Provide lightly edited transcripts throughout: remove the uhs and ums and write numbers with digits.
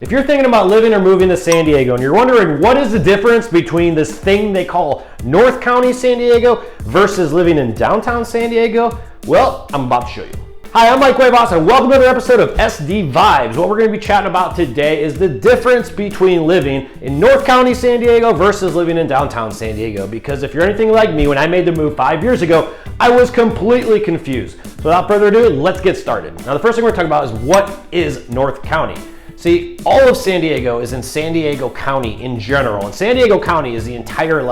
If you're thinking about living or moving to San Diego and you're wondering what is the difference between this thing they call North County San Diego versus living in downtown San Diego, well, I'm about to show you. Hi, I'm Mike Cuevas and welcome to another episode of SD Vibes. What we're going to be chatting about today is the difference between living in North County San Diego versus living in downtown San Diego. Because if you're anything like me, when I made the move 5 years ago, I was completely confused. So without further ado, let's get started. Now the first thing we're talking about is what is North County? See, all of San Diego is in San Diego County in general, and San Diego County is the entire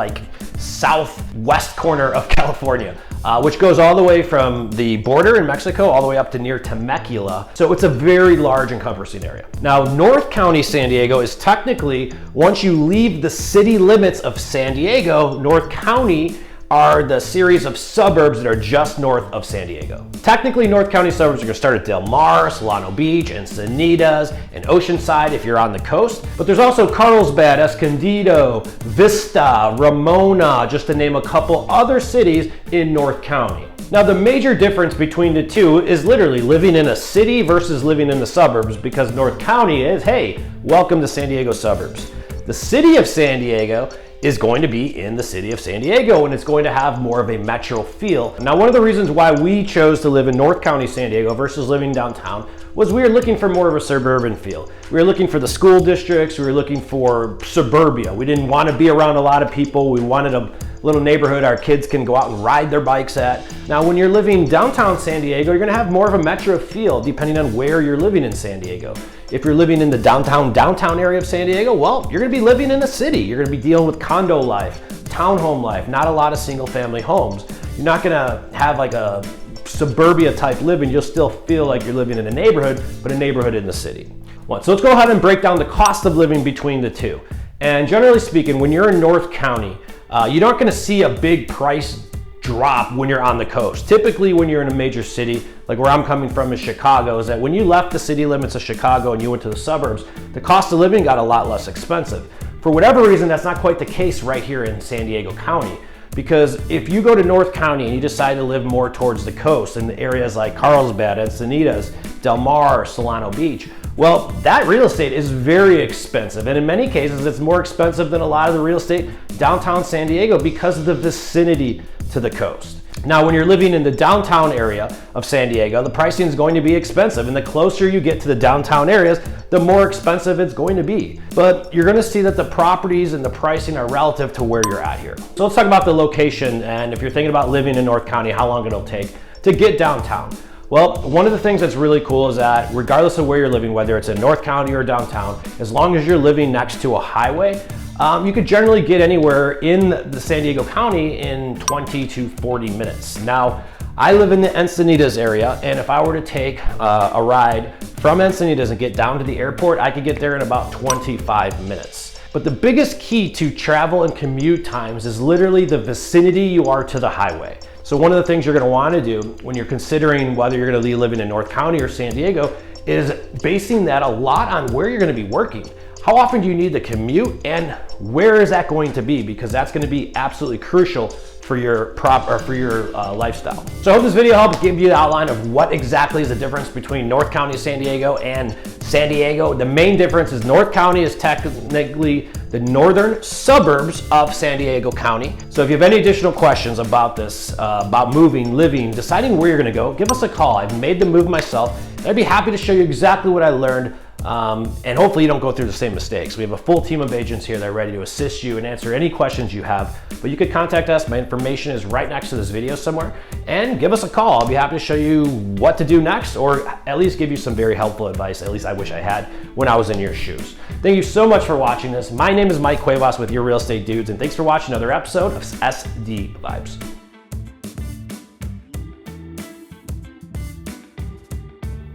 southwest corner of California, which goes all the way from the border in Mexico all the way up to near Temecula. So it's a very large encompassing area. Now, North County San Diego is technically, once you leave the city limits of San Diego, North County are the series of suburbs that are just north of San Diego. Technically, North County suburbs are gonna start at Del Mar, Solano Beach, Encinitas, and Oceanside if you're on the coast. But there's also Carlsbad, Escondido, Vista, Ramona, just to name a couple other cities in North County. Now, the major difference between the two is literally living in a city versus living in the suburbs, because North County is, hey, welcome to San Diego suburbs. The city of San Diego is going to be in the city of San Diego, and it's going to have more of a metro feel. Now, one of the reasons why we chose to live in North County San Diego versus living downtown was we were looking for more of a suburban feel. We were looking for the school districts, we were looking for suburbia. We didn't want to be around a lot of people. We wanted a little neighborhood our kids can go out and ride their bikes at. Now, when you're living downtown San Diego, you're gonna have more of a metro feel depending on where you're living in San Diego. If you're living in the downtown area of San Diego, well, you're gonna be living in the city. You're gonna be dealing with condo life, townhome life, not a lot of single family homes. You're not gonna have like a suburbia type living. You'll still feel like you're living in a neighborhood, but a neighborhood in the city. So let's go ahead and break down the cost of living between the two. And generally speaking, when you're in North County, you're not gonna see a big price drop when you're on the coast. Typically, when you're in a major city, like where I'm coming from is Chicago, is that when you left the city limits of Chicago and you went to the suburbs, the cost of living got a lot less expensive. For whatever reason, that's not quite the case right here in San Diego County. Because if you go to North County and you decide to live more towards the coast in the areas like Carlsbad, Encinitas, Del Mar, Solano Beach, well, that real estate is very expensive. And in many cases, it's more expensive than a lot of the real estate downtown San Diego because of the vicinity to the coast. Now, when you're living in the downtown area of San Diego, the pricing is going to be expensive. And the closer you get to the downtown areas, the more expensive it's going to be. But you're gonna see that the properties and the pricing are relative to where you're at here. So let's talk about the location. And if you're thinking about living in North County, how long it'll take to get downtown. Well, one of the things that's really cool is that regardless of where you're living, whether it's in North County or downtown, as long as you're living next to a highway, you could generally get anywhere in the San Diego County in 20 to 40 minutes. Now, I live in the Encinitas area, and if I were to take a ride from Encinitas and get down to the airport, I could get there in about 25 minutes. But the biggest key to travel and commute times is literally the vicinity you are to the highway. So one of the things you're gonna wanna do when you're considering whether you're gonna be living in North County or San Diego is basing that a lot on where you're gonna be working. How often do you need to commute and where is that going to be? Because that's gonna be absolutely crucial for your lifestyle. So I hope this video helped give you the outline of what exactly is the difference between North County, San Diego and San Diego. The main difference is North County is technically the northern suburbs of San Diego County. So if you have any additional questions about this, about moving, living, deciding where you're gonna go, give us a call. I've made the move myself. I'd be happy to show you exactly what I learned. And hopefully you don't go through the same mistakes. We have a full team of agents here that are ready to assist you and answer any questions you have. But you could contact us. My information is right next to this video somewhere. And give us a call. I'll be happy to show you what to do next, or at least give you some very helpful advice. At least I wish I had when I was in your shoes. Thank you so much for watching this. My name is Mike Cuevas with Your Real Estate Dudes, and thanks for watching another episode of SD Vibes.